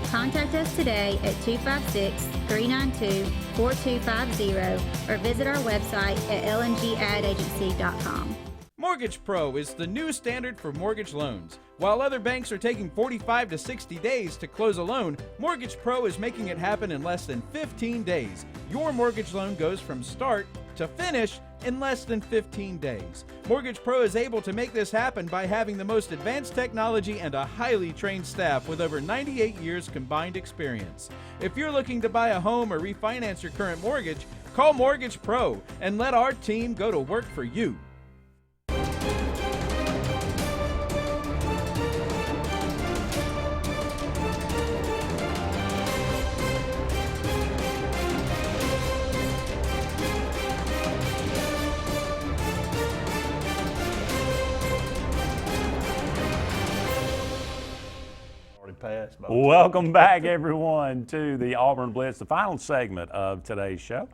Contact us today at 256-392-4250 or visit our website at lmgadagency.com. Mortgage Pro is the new standard for mortgage loans. While other banks are taking 45 to 60 days to close a loan, Mortgage Pro is making it happen in less than 15 days. Your mortgage loan goes from start to finish in less than 15 days. Mortgage Pro is able to make this happen by having the most advanced technology and a highly trained staff with over 98 years combined experience. If you're looking to buy a home or refinance your current mortgage, call Mortgage Pro and let our team go to work for you. Welcome back, everyone, to the Auburn Blitz, the final segment of today's show.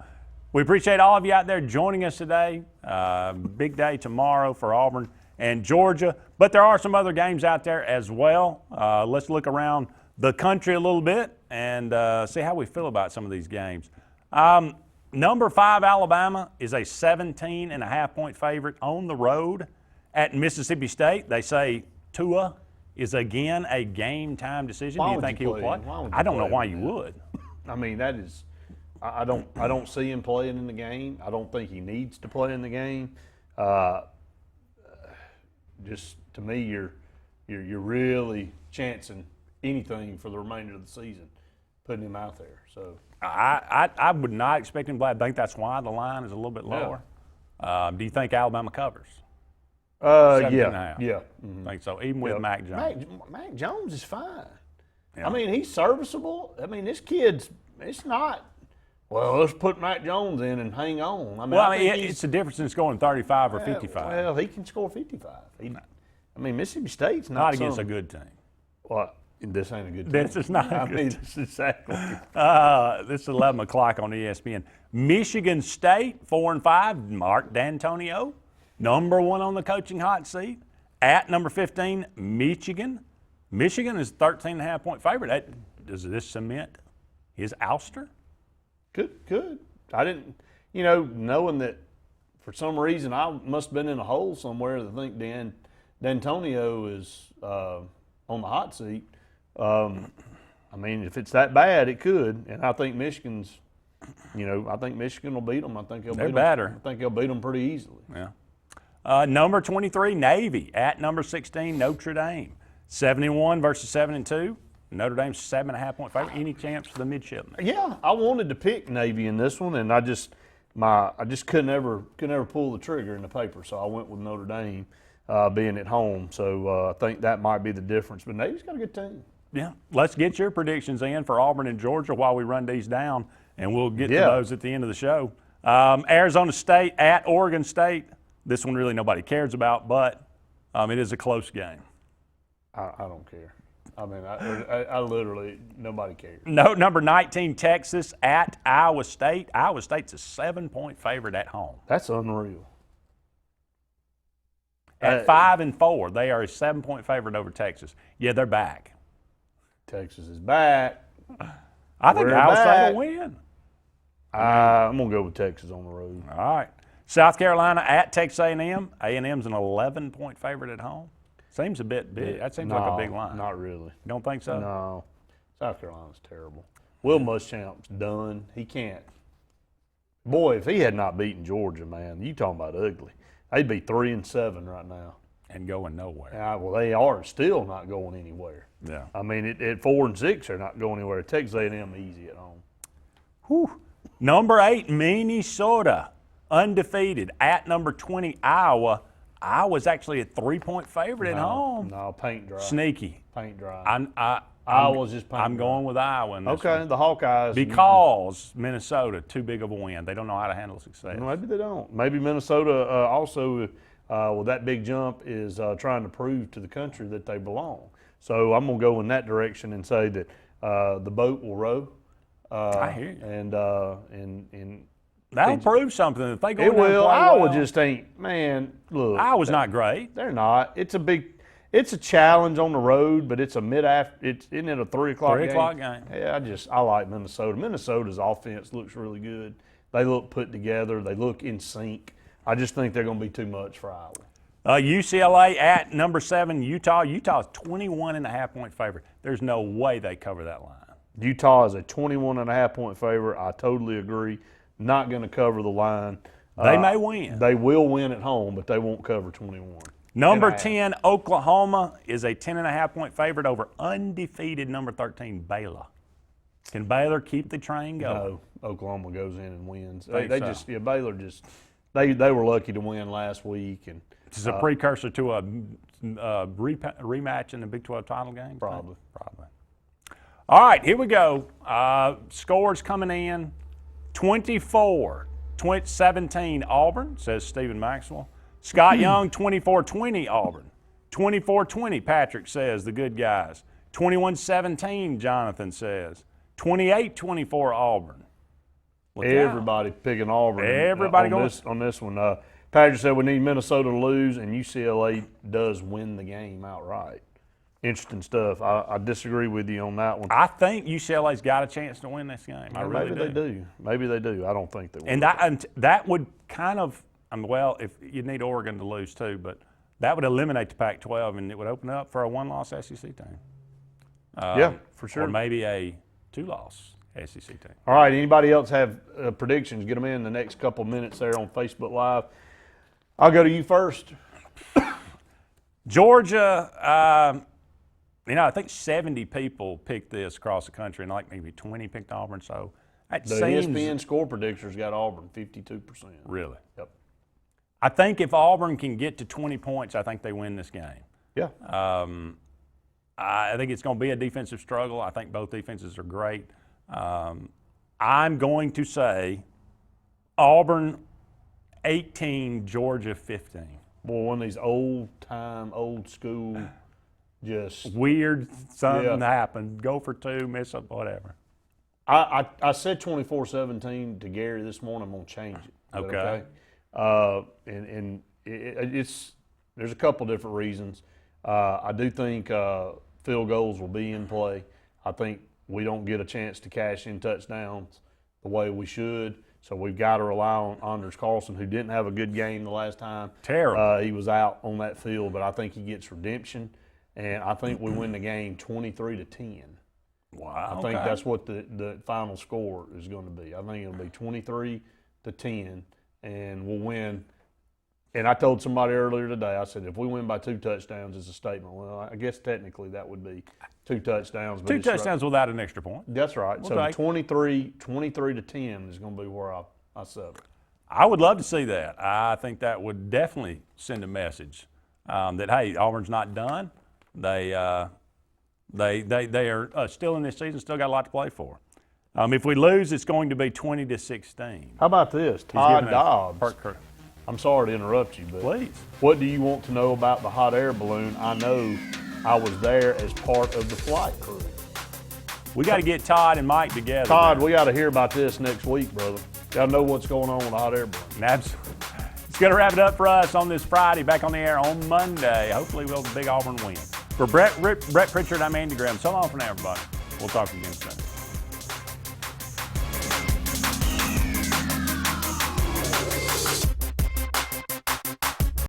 We appreciate all of you out there joining us today. Big day tomorrow for Auburn and Georgia, but there are some other games out there as well. Let's look around the country a little bit and see how we feel about some of these games. Number 5 Alabama is a 17.5-point favorite on the road at Mississippi State. They say Tua is again a game-time decision. Do you think he'll play? I don't know why you would. I mean, that is, I don't see him playing in the game. I don't think he needs to play in the game. Just to me, you're really chancing anything for the remainder of the season, putting him out there. So I would not expect him to play. I think that's why the line is a little bit lower. Do you think Alabama covers? Yeah. I think so, even with Mac Jones. Mac Jones is fine. Yeah. I mean, he's serviceable. I mean, this kid's, it's not, well, let's put Mac Jones in and hang on. I mean, it's the difference in scoring 35 or 55. Well, he can score 55. I mean, Mississippi State's not against a good team. What? This ain't a good team. This is not a good team. This is exactly. This is 11 o'clock on ESPN. Michigan State, 4-5, Mark D'Antonio. Number 1 on the coaching hot seat. At number 15, Michigan. Michigan is 13.5-point favorite. Does this cement his ouster? Could. I didn't, knowing that for some reason I must have been in a hole somewhere to think D'Antonio is on the hot seat. I mean, if it's that bad, it could. And I think Michigan's, I think Michigan will beat them. I think They're better. I think they'll beat them pretty easily. Yeah. Number 23, Navy. At number 16, Notre Dame. 71 versus 7-2. Notre Dame's 7.5-point favorite. Any chance for the midshipmen? Yeah, I wanted to pick Navy in this one, and I just could never pull the trigger in the paper, so I went with Notre Dame being at home. So I think that might be the difference. But Navy's got a good team. Yeah. Let's get your predictions in for Auburn and Georgia while we run these down, and we'll get to those at the end of the show. Arizona State at Oregon State. This one really nobody cares about, but it is a close game. I don't care. I mean, I literally, nobody cares. No, number 19, Texas at Iowa State. Iowa State's a 7-point favorite at home. That's unreal. At 5-4, they are a 7-point favorite over Texas. Yeah, they're back. Texas is back. I think We're Iowa State back. will win. I'm going to go with Texas on the road. All right. South Carolina at Texas A&M. A&M's an 11-point favorite at home. Seems a bit big. That seems like a big line. Not really. You don't think so? No. South Carolina's terrible. Will Muschamp's done. He can't. Boy, if he had not beaten Georgia, man, you talking about ugly. They'd be 3-7 right now. And going nowhere. Yeah, well, they are still not going anywhere. Yeah. I mean, at 4-6, they're not going anywhere. Texas A&M easy at home. Whew. Number 8, Minnesota, undefeated. At number 20, Iowa. Iowa's actually a 3-point favorite at home. No, paint dry. Sneaky. Paint dry. Iowa's just paint I'm dry. going with Iowa in this Okay, one. the Hawkeyes. Because Minnesota, too big of a win. They don't know how to handle success. Maybe they don't. Maybe Minnesota also, with that big jump, is trying to prove to the country that they belong. So I'm going to go in that direction and say that the boat will row. I hear you. And that'll prove something if they go. It will. Iowa well. just ain't. Man, look. Iowa's not great. They're not. It's a challenge on the road, but it's a isn't it a 3 o'clock game? 3 o'clock game. Yeah, I like Minnesota. Minnesota's offense looks really good. They look put together. They look in sync. I just think they're going to be too much for Iowa. UCLA at number 7, Utah. Utah's 21.5-point favorite. There's no way they cover that line. Utah is a 21.5-point favorite. I totally agree. Not going to cover the line. They may win. They will win at home, but they won't cover 21. Number 10, Oklahoma is a 10.5-point favorite over undefeated number 13, Baylor. Can Baylor keep the train going? No, Oklahoma goes in and wins. Think Baylor just, they were lucky to win last week. And this is a precursor to a rematch in the Big 12 title game? Probably. All right, here we go. Scores coming in. 24-17 Auburn, says Stephen Maxwell. Scott Young, 24-20 Auburn. 24-20 Patrick says, the good guys. 21-17 Jonathan says. 28-24 Auburn. Everybody picking Auburn. Everybody on this one. Patrick said we need Minnesota to lose, and UCLA does win the game outright. Interesting stuff. I disagree with you on that one. I think UCLA's got a chance to win this game. I really Maybe they do. Maybe they do. I don't think they will. And that would kind of, well, if you need Oregon to lose too, but that would eliminate the Pac-12 and it would open up for a 1-loss SEC team. Yeah, for sure. Or maybe a 2-loss SEC team. All right. Anybody else have predictions? Get them in the next couple minutes there on Facebook Live. I'll go to you first. Georgia. I think 70 people picked this across the country, and like maybe 20 picked Auburn. So that the seems. ESPN score predictors got Auburn 52%. Really? Yep. I think if Auburn can get to 20 points, I think they win this game. Yeah. I think it's going to be a defensive struggle. I think both defenses are great. I'm going to say Auburn 18, Georgia 15. Boy, one of these old school. Just weird, something happened. Go for 2, miss up, whatever. I said 24-17 to Gary this morning. I'm gonna change it. Okay. There's a couple different reasons. I do think field goals will be in play. I think we don't get a chance to cash in touchdowns the way we should. So we've got to rely on Anders Carlson, who didn't have a good game the last time. Terrible. He was out on that field, but I think he gets redemption. And I think we win the game 23-10. Wow. I think that's what the final score is going to be. I think it'll be 23-10, and we'll win. And I told somebody earlier today, I said, if we win by 2 touchdowns, it's a statement. Well, I guess technically that would be 2 touchdowns. But 2 touchdowns without an extra point. That's right. So 23-10 is going to be where I settle. I would love to see that. I think that would definitely send a message that, hey, Auburn's not done. They are still in this season, still got a lot to play for. If we lose, it's going to be 20-16. How about this? Todd Dobbs. I'm sorry to interrupt you, but please. What do you want to know about the hot air balloon? I know I was there as part of the flight crew. We got to get Todd and Mike together. Todd, we got to hear about this next week, brother. Got to know what's going on with the hot air balloon. Absolutely. It's going to wrap it up for us on this Friday. Back on the air on Monday. Hopefully we'll have a big Auburn win. For Brett Pritchard, I'm Andy Graham. So long for now, everybody. We'll talk again soon.